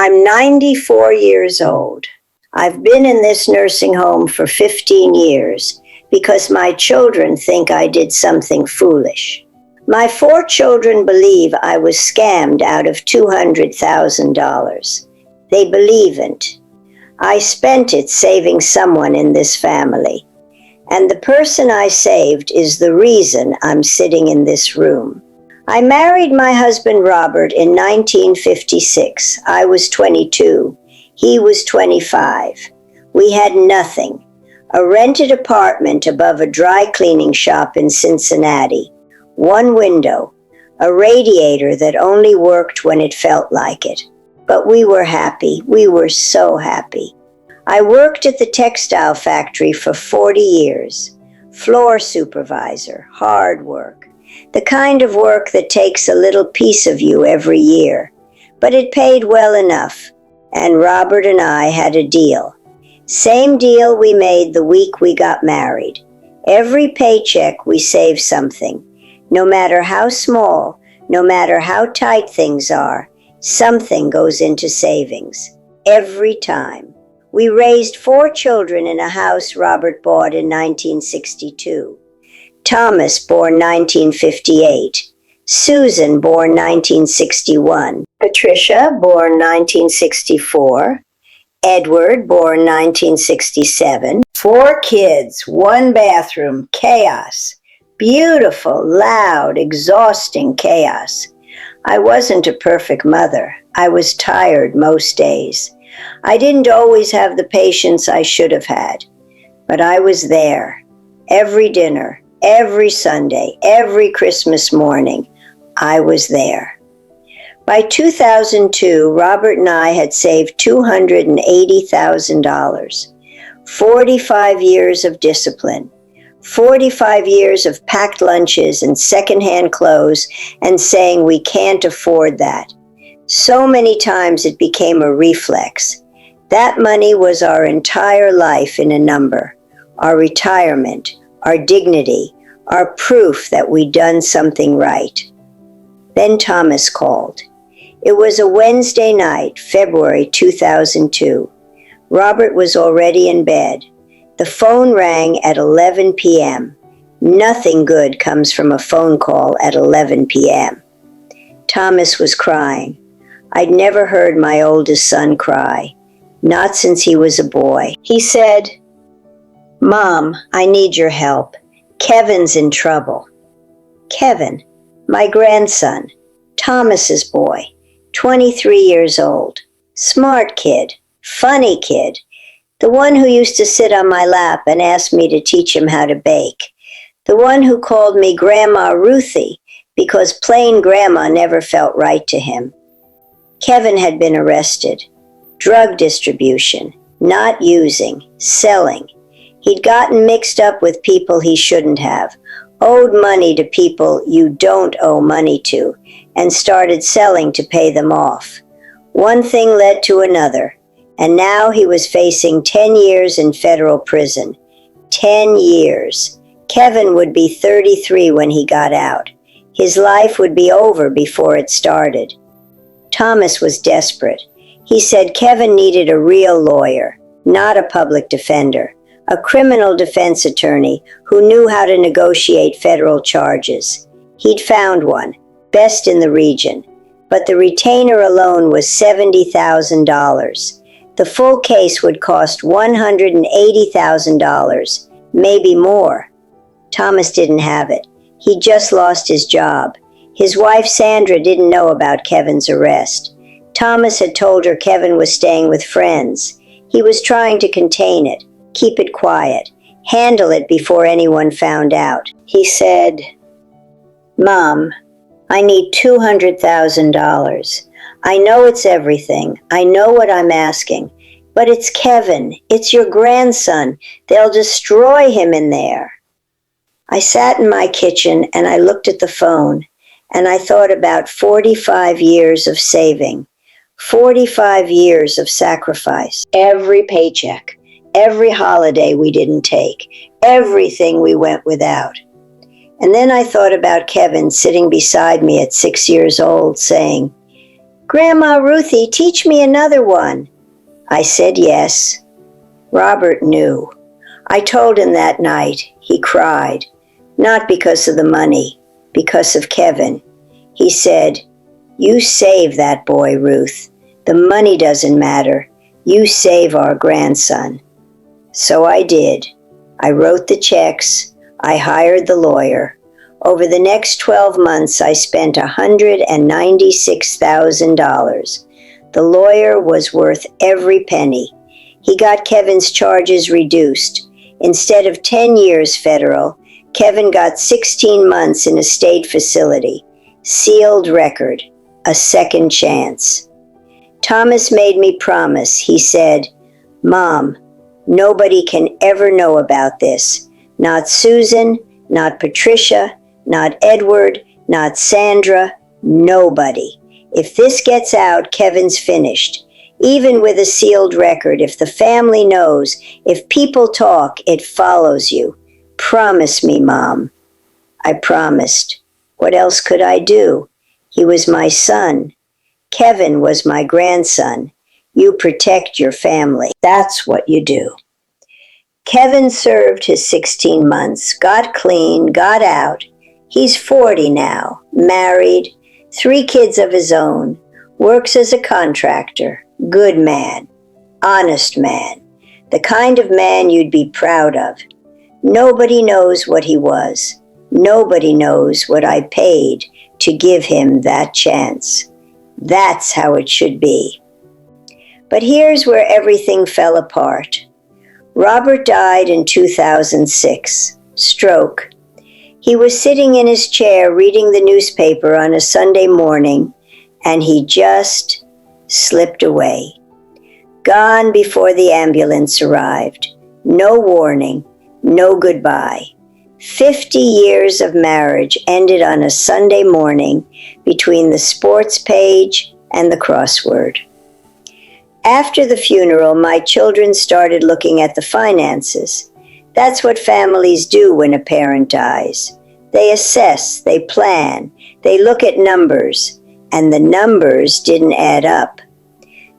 I'm 94 years old. I've been in this nursing home for 15 years because my children think I did something foolish. My 4 children believe I was scammed out of $200,000. They believe it. I spent it saving someone in this family. And the person I saved is the reason I'm sitting in this room. I married my husband Robert in 1956. I was 22. He was 25. We had nothing. A rented apartment above a dry cleaning shop in Cincinnati. 1 window. A radiator that only worked when it felt like it. But we were happy. We were so happy. I worked at the textile factory for 40 years. Floor supervisor, hard work. The kind of work that takes a little piece of you every year. But it paid well enough. And Robert and I had a deal. Same deal we made the week we got married. Every paycheck we save something. No matter how small, no matter how tight things are, something goes into savings. Every time. We raised 4 children in a house Robert bought in 1962. Thomas, born 1958. Susan, born 1961. Patricia, born 1964. Edward, born 1967. 4 kids, 1 bathroom, chaos. Beautiful, loud, exhausting chaos. I wasn't a perfect mother. I was tired most days. I didn't always have the patience I should have had. But I was there. Every dinner, every Sunday, every Christmas morning, I was there. By 2002, Robert and I had saved $280,000. 45 years of discipline. 45 years of packed lunches and secondhand clothes and saying we can't afford that. So many times it became a reflex. That money was our entire life in a number. Our retirement, our dignity, our proof that we'd done something right. Then Thomas called. It was a Wednesday night, February 2002. Robert was already in bed. The phone rang at 11 p.m. Nothing good comes from a phone call at 11 p.m. Thomas was crying. I'd never heard my oldest son cry, not since he was a boy. He said, "Mom, I need your help. Kevin's in trouble." Kevin, my grandson, Thomas's boy, 23 years old, smart kid, funny kid, the one who used to sit on my lap and ask me to teach him how to bake, the one who called me Grandma Ruthie because plain grandma never felt right to him. Kevin had been arrested. Drug distribution, not using, selling. He'd gotten mixed up with people he shouldn't have, owed money to people you don't owe money to, and started selling to pay them off. One thing led to another, and now he was facing 10 years in federal prison. 10 years. Kevin would be 33 when he got out. His life would be over before it started. Thomas was desperate. He said Kevin needed a real lawyer, not a public defender, a criminal defense attorney who knew how to negotiate federal charges. He'd found one, best in the region, but the retainer alone was $70,000. The full case would cost $180,000, maybe more. Thomas didn't have it. He just lost his job. His wife Sandra didn't know about Kevin's arrest. Thomas had told her Kevin was staying with friends. He was trying to contain it, keep it quiet, handle it before anyone found out. He said, "Mom, I need $200,000. I know it's everything. I know what I'm asking. But it's Kevin. It's your grandson. They'll destroy him in there." I sat in my kitchen and I looked at the phone and I thought about 45 years of saving, 45 years of sacrifice, every paycheck, every holiday we didn't take, everything we went without. And then I thought about Kevin sitting beside me at 6 years old saying, "Grandma Ruthie, teach me another one." I said yes. Robert knew. I told him that night. He cried. Not because of the money, because of Kevin. He said, "You save that boy, Ruth. The money doesn't matter. You save our grandson." So I did. I wrote the checks. I hired the lawyer. Over the next 12 months, I spent $196,000. The lawyer was worth every penny. He got Kevin's charges reduced. Instead of 10 years federal, Kevin got 16 months in a state facility. Sealed record. A second chance. Thomas made me promise. He said, "Mom, nobody can ever know about this. Not Susan, not Patricia, not Edward, not Sandra, nobody. If this gets out, Kevin's finished. Even with a sealed record, if the family knows, if people talk, it follows you. Promise me, Mom." I promised. What else could I do? He was my son. Kevin was my grandson. You protect your family. That's what you do. Kevin served his 16 months, got clean, got out. He's 40 now, married, 3 kids of his own, works as a contractor, good man, honest man, the kind of man you'd be proud of. Nobody knows what he was. Nobody knows what I paid to give him that chance. That's how it should be. But here's where everything fell apart. Robert died in 2006. Stroke. He was sitting in his chair reading the newspaper on a Sunday morning, and he just slipped away. Gone before the ambulance arrived. No warning, no goodbye. 50 years of marriage ended on a Sunday morning between the sports page and the crossword. After the funeral, my children started looking at the finances. That's what families do when a parent dies. They assess, they plan, they look at numbers, and the numbers didn't add up.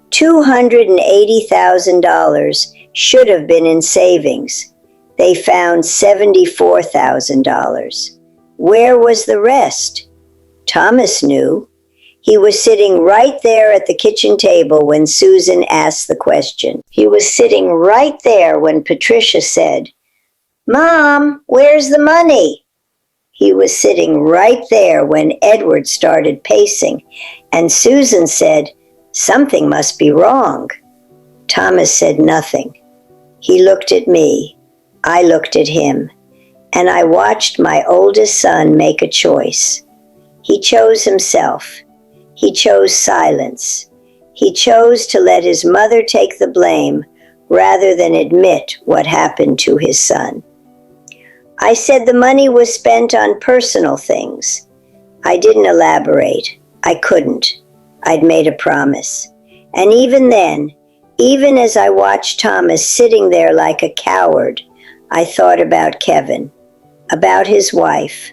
$280,000 should have been in savings. They found $74,000. Where was the rest? Thomas knew. He was sitting right there at the kitchen table when Susan asked the question. He was sitting right there when Patricia said, "Mom, where's the money?" He was sitting right there when Edward started pacing, and Susan said, "Something must be wrong." Thomas said nothing. He looked at me. I looked at him, and I watched my oldest son make a choice. He chose himself. He chose silence. He chose to let his mother take the blame rather than admit what happened to his son. I said the money was spent on personal things. I didn't elaborate. I couldn't. I'd made a promise. And even then, even as I watched Thomas sitting there like a coward, I thought about Kevin, about his wife,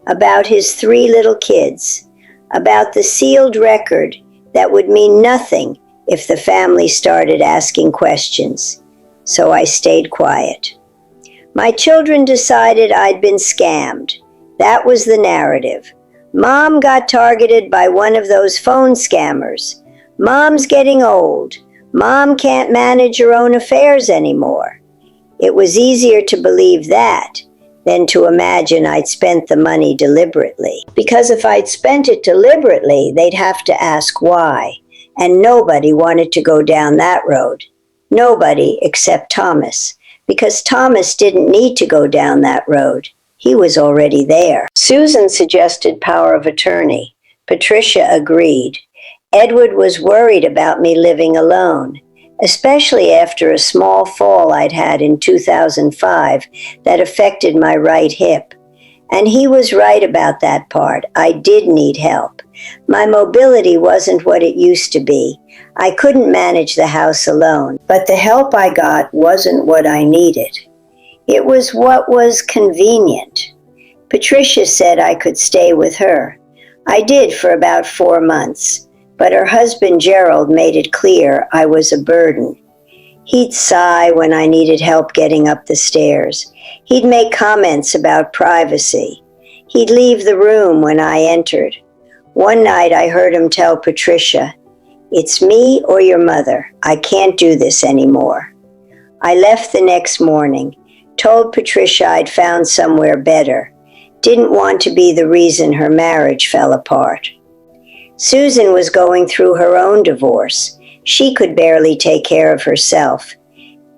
about his 3 little kids, about the sealed record that would mean nothing if the family started asking questions. So I stayed quiet. My children decided I'd been scammed. That was the narrative. Mom got targeted by one of those phone scammers. Mom's getting old. Mom can't manage her own affairs anymore. It was easier to believe that than to imagine I'd spent the money deliberately. Because if I'd spent it deliberately, they'd have to ask why. And nobody wanted to go down that road. Nobody except Thomas. Because Thomas didn't need to go down that road. He was already there. Susan suggested power of attorney. Patricia agreed. Edward was worried about me living alone, especially after a small fall I'd had in 2005 that affected my right hip. And he was right about that part. I did need help. My mobility wasn't what it used to be. I couldn't manage the house alone, but the help I got wasn't what I needed. It was what was convenient. Patricia said I could stay with her. I did for about 4 months. but her husband Gerald made it clear I was a burden. He'd sigh when I needed help getting up the stairs. He'd make comments about privacy. He'd leave the room when I entered. One night I heard him tell Patricia, "It's me or your mother. I can't do this anymore." I left the next morning, told Patricia I'd found somewhere better, didn't want to be the reason her marriage fell apart. Susan was going through her own divorce. She could barely take care of herself.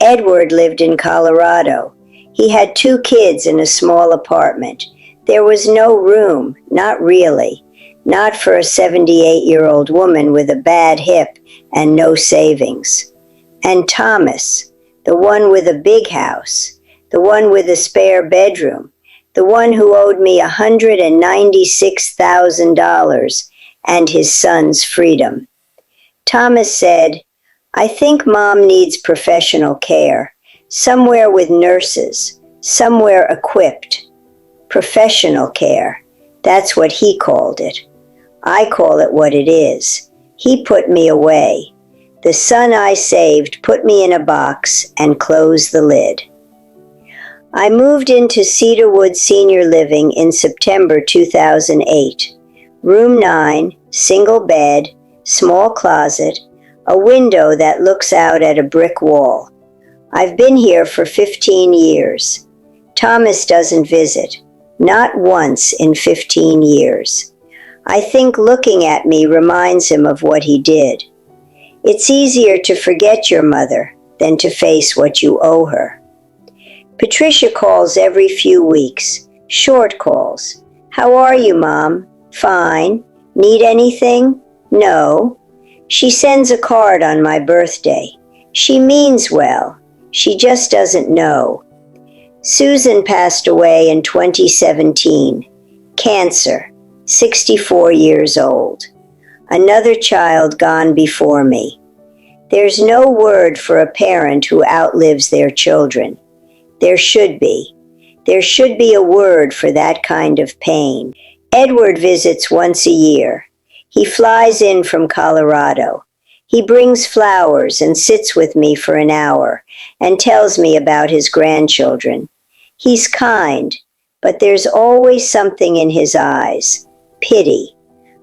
Edward lived in Colorado. He had 2 kids in a small apartment. There was no room, not really, not for a 78-year-old woman with a bad hip and no savings. And Thomas, the one with a big house, the one with a spare bedroom, the one who owed me $196,000 and his son's freedom. Thomas said, "I think Mom needs professional care, somewhere with nurses, somewhere equipped." Professional care, that's what he called it. I call it what it is. He put me away. The son I saved put me in a box and closed the lid. I moved into Cedarwood Senior Living in September 2008. Room 9, single bed, small closet, a window that looks out at a brick wall. I've been here for 15 years. Thomas doesn't visit, not once in 15 years. I think looking at me reminds him of what he did. It's easier to forget your mother than to face what you owe her. Patricia calls every few weeks, short calls. "How are you, Mom?" "Fine." "Need anything?" "No." She sends a card on my birthday. She means well. She just doesn't know. Susan passed away in 2017. Cancer, 64 years old. Another child gone before me. There's no word for a parent who outlives their children. There should be. There should be a word for that kind of pain. Edward visits once a year. He flies in from Colorado. He brings flowers and sits with me for an hour and tells me about his grandchildren. He's kind, but there's always something in his eyes. Pity.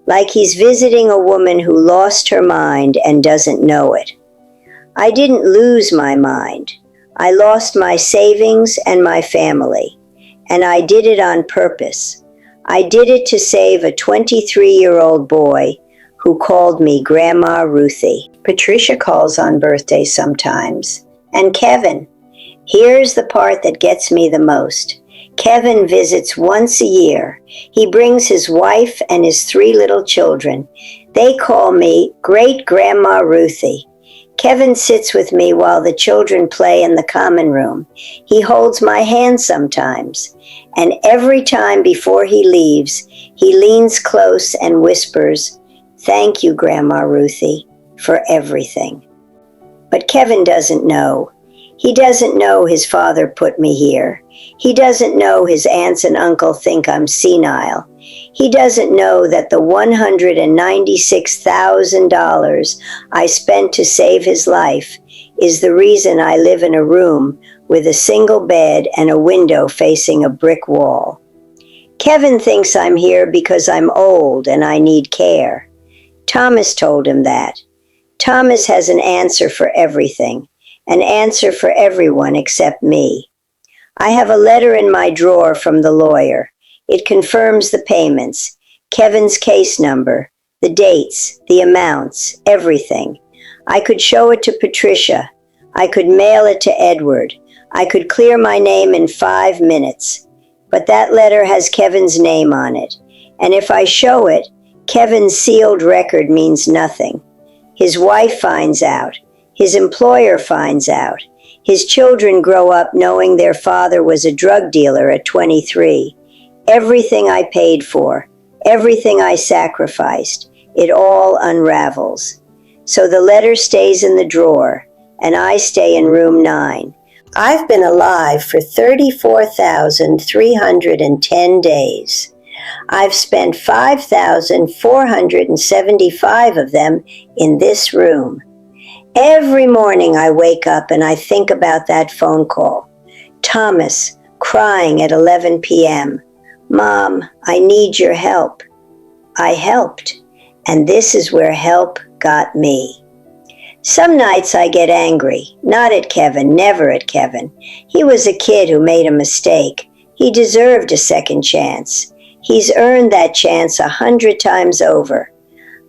Like he's visiting a woman who lost her mind and doesn't know it. I didn't lose my mind. I lost my savings and my family, and I did it on purpose. I did it to save a 23-year-old boy who called me Grandma Ruthie. Patricia calls on birthdays sometimes. And Kevin. Here's the part that gets me the most. Kevin visits once a year. He brings his wife and his 3 little children. They call me Great Grandma Ruthie. Kevin sits with me while the children play in the common room. He holds my hand sometimes. And every time before he leaves, he leans close and whispers, "Thank you, Grandma Ruthie, for everything." But Kevin doesn't know. He doesn't know his father put me here. He doesn't know his aunts and uncle think I'm senile. He doesn't know that the $196,000 I spent to save his life is the reason I live in a room with a single bed and a window facing a brick wall. Kevin thinks I'm here because I'm old and I need care. Thomas told him that. Thomas has an answer for everything, an answer for everyone except me. I have a letter in my drawer from the lawyer. It confirms the payments, Kevin's case number, the dates, the amounts, everything. I could show it to Patricia. I could mail it to Edward. I could clear my name in 5 minutes. But that letter has Kevin's name on it. And if I show it, Kevin's sealed record means nothing. His wife finds out. His employer finds out. His children grow up knowing their father was a drug dealer at 23. Everything I paid for, everything I sacrificed, it all unravels. So the letter stays in the drawer, and I stay in room 9. I've been alive for 34,310 days. I've spent 5,475 of them in this room. Every morning I wake up and I think about that phone call. Thomas crying at 11 p.m. Mom, I need your help. I helped, and this is where help got me. Some nights I get angry, not at Kevin, never at Kevin. He was a kid who made a mistake. He deserved a second chance. He's earned that chance 100 times over.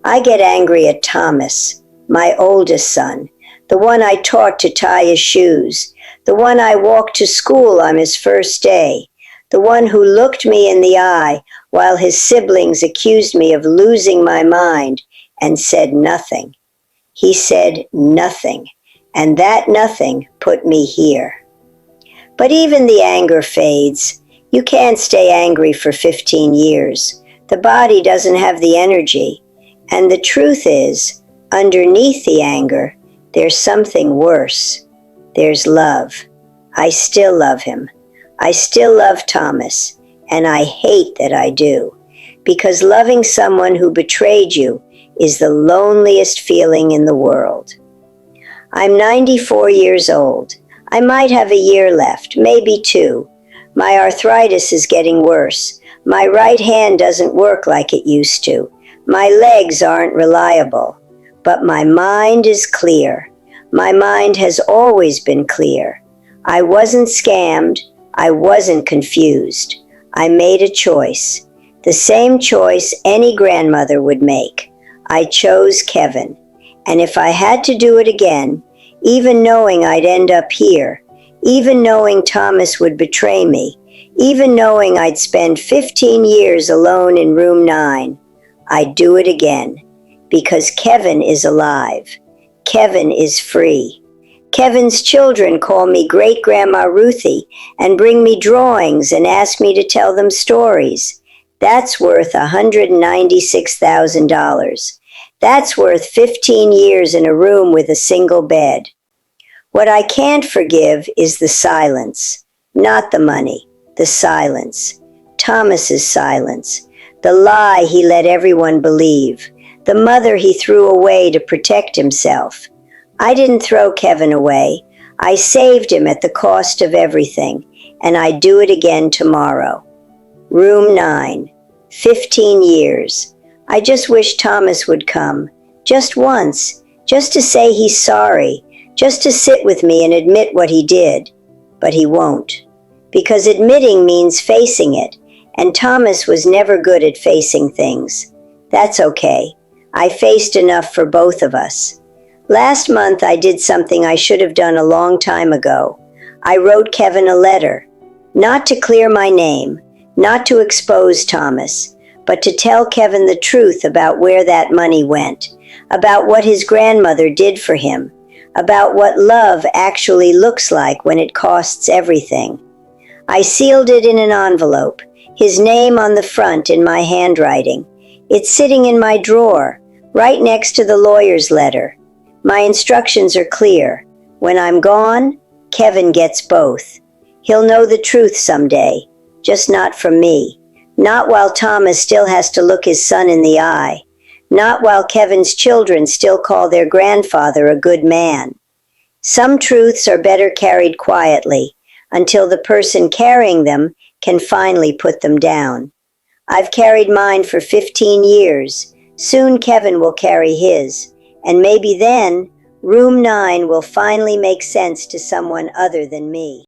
I get angry at Thomas, my oldest son, the one I taught to tie his shoes, the one I walked to school on his first day, the one who looked me in the eye while his siblings accused me of losing my mind and said nothing. He said nothing, and that nothing put me here. But even the anger fades. You can't stay angry for 15 years. The body doesn't have the energy. And the truth is, underneath the anger, there's something worse. There's love. I still love him. I still love Thomas, and I hate that I do, because loving someone who betrayed you is the loneliest feeling in the world. I'm 94 years old. I might have a year left, maybe 2. My arthritis is getting worse. My right hand doesn't work like it used to. My legs aren't reliable. But my mind is clear. My mind has always been clear. I wasn't scammed. I wasn't confused. I made a choice. The same choice any grandmother would make. I chose Kevin. And if I had to do it again, even knowing I'd end up here, even knowing Thomas would betray me, even knowing I'd spend 15 years alone in room 9, I'd do it again. Because Kevin is alive. Kevin is free. Kevin's children call me Great-Grandma Ruthie and bring me drawings and ask me to tell them stories. That's worth $196,000. That's worth 15 years in a room with a single bed. What I can't forgive is the silence. Not the money, the silence. Thomas's silence. The lie he let everyone believe. The mother he threw away to protect himself. I didn't throw Kevin away. I saved him at the cost of everything, and I'd do it again tomorrow. Room 9. 15 years. I just wish Thomas would come. Just once. Just to say he's sorry. Just to sit with me and admit what he did. But he won't. Because admitting means facing it, and Thomas was never good at facing things. That's okay. I faced enough for both of us. Last month I did something I should have done a long time ago. I wrote Kevin a letter. Not to clear my name, not to expose Thomas, but to tell Kevin the truth about where that money went, about what his grandmother did for him, about what love actually looks like when it costs everything. I sealed it in an envelope, his name on the front in my handwriting. It's sitting in my drawer, right next to the lawyer's letter. My instructions are clear. When I'm gone, Kevin gets both. He'll know the truth someday, just not from me. Not while Thomas still has to look his son in the eye. Not while Kevin's children still call their grandfather a good man. Some truths are better carried quietly, until the person carrying them can finally put them down. I've carried mine for 15 years. Soon Kevin will carry his. And maybe then, room 9 will finally make sense to someone other than me.